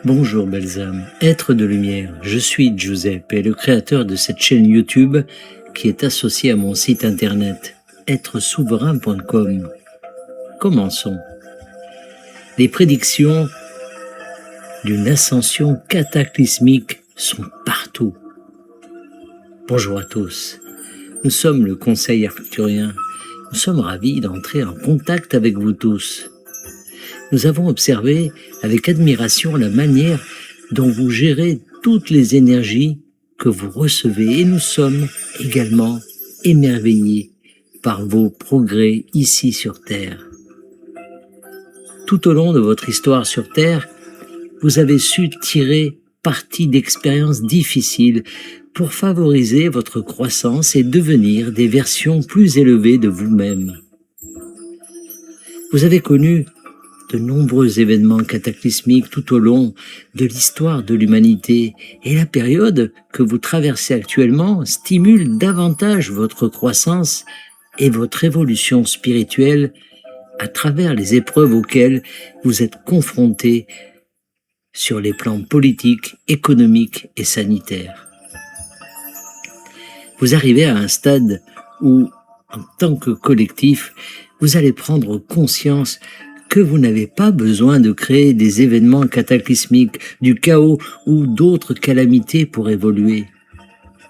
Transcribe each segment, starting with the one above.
Bonjour belles âmes, êtres de lumière, je suis Giuseppe, le créateur de cette chaîne YouTube qui est associée à mon site internet êtresouverain.com. Commençons. Les prédictions d'une ascension cataclysmique sont partout. Bonjour à tous, nous sommes le Conseil arcturien, nous sommes ravis d'entrer en contact avec vous tous. Nous avons observé avec admiration la manière dont vous gérez toutes les énergies que vous recevez et nous sommes également émerveillés par vos progrès ici sur Terre. Tout au long de votre histoire sur Terre, vous avez su tirer parti d'expériences difficiles pour favoriser votre croissance et devenir des versions plus élevées de vous-même. Vous avez connu de nombreux événements cataclysmiques tout au long de l'histoire de l'humanité et la période que vous traversez actuellement stimule davantage votre croissance et votre évolution spirituelle à travers les épreuves auxquelles vous êtes confrontés sur les plans politiques, économiques et sanitaires. Vous arrivez à un stade où, en tant que collectif, vous allez prendre conscience que vous n'avez pas besoin de créer des événements cataclysmiques, du chaos ou d'autres calamités pour évoluer.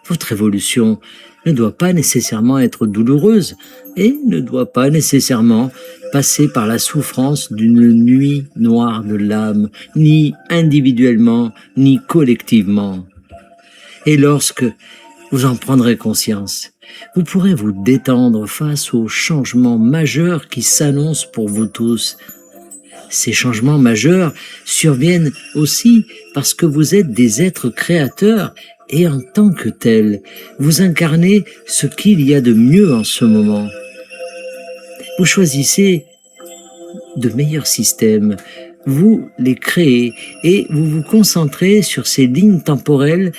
Votre évolution ne doit pas nécessairement être douloureuse et ne doit pas nécessairement passer par la souffrance d'une nuit noire de l'âme, ni individuellement, ni collectivement. Et lorsque vous en prendrez conscience, vous pourrez vous détendre face aux changements majeurs qui s'annoncent pour vous tous. Ces changements majeurs surviennent aussi parce que vous êtes des êtres créateurs et en tant que tels, vous incarnez ce qu'il y a de mieux en ce moment. Vous choisissez de meilleurs systèmes, vous les créez et vous vous concentrez sur ces lignes temporelles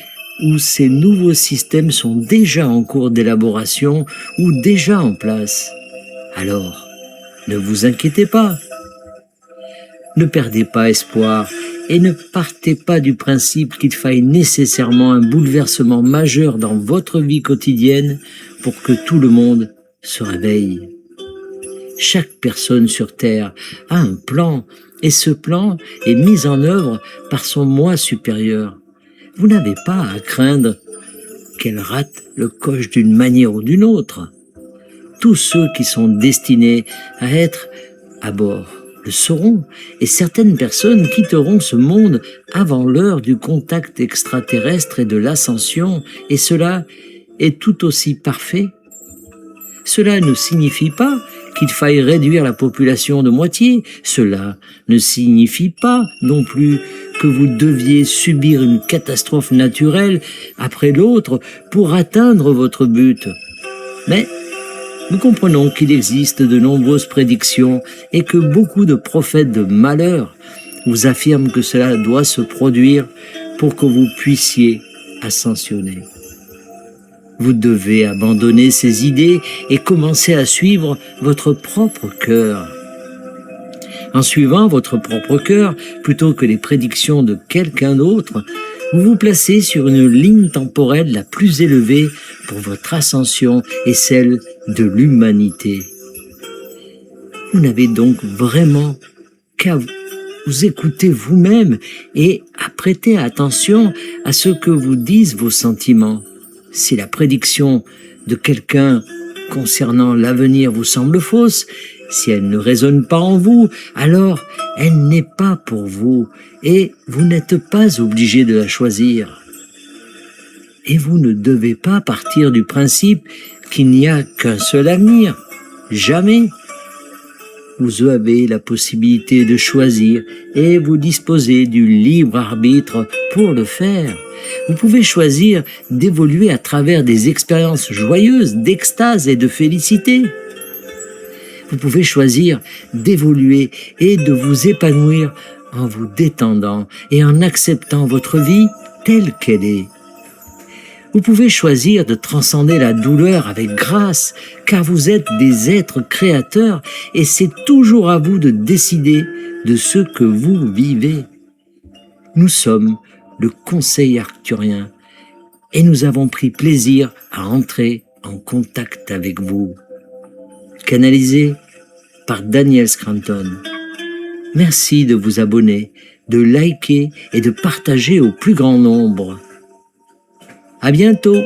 où ces nouveaux systèmes sont déjà en cours d'élaboration ou déjà en place. Alors, ne vous inquiétez pas. Ne perdez pas espoir et ne partez pas du principe qu'il faille nécessairement un bouleversement majeur dans votre vie quotidienne pour que tout le monde se réveille. Chaque personne sur Terre a un plan et ce plan est mis en œuvre par son moi supérieur. Vous n'avez pas à craindre qu'elle rate le coche d'une manière ou d'une autre. Tous ceux qui sont destinés à être à bord le sauront, et certaines personnes quitteront ce monde avant l'heure du contact extraterrestre et de l'ascension, et cela est tout aussi parfait. Cela ne signifie pas qu'il faille réduire la population de moitié, cela ne signifie pas non plus que vous deviez subir une catastrophe naturelle après l'autre pour atteindre votre but. Mais nous comprenons qu'il existe de nombreuses prédictions et que beaucoup de prophètes de malheur vous affirment que cela doit se produire pour que vous puissiez ascensionner. Vous devez abandonner ces idées et commencer à suivre votre propre cœur. En suivant votre propre cœur, plutôt que les prédictions de quelqu'un d'autre, vous vous placez sur une ligne temporelle la plus élevée pour votre ascension et celle de l'humanité. Vous n'avez donc vraiment qu'à vous écouter vous-même et à prêter attention à ce que vous disent vos sentiments. Si la prédiction de quelqu'un concernant l'avenir vous semble fausse, si elle ne résonne pas en vous, alors elle n'est pas pour vous et vous n'êtes pas obligé de la choisir. Et vous ne devez pas partir du principe qu'il n'y a qu'un seul avenir. Jamais. Vous avez la possibilité de choisir et vous disposez du libre arbitre pour le faire. Vous pouvez choisir d'évoluer à travers des expériences joyeuses, d'extase et de félicité. Vous pouvez choisir d'évoluer et de vous épanouir en vous détendant et en acceptant votre vie telle qu'elle est. Vous pouvez choisir de transcender la douleur avec grâce, car vous êtes des êtres créateurs et c'est toujours à vous de décider de ce que vous vivez. Nous sommes le Conseil arcturien et nous avons pris plaisir à entrer en contact avec vous. Canalisé par Daniel Scranton. Merci de vous abonner, de liker et de partager au plus grand nombre. À bientôt!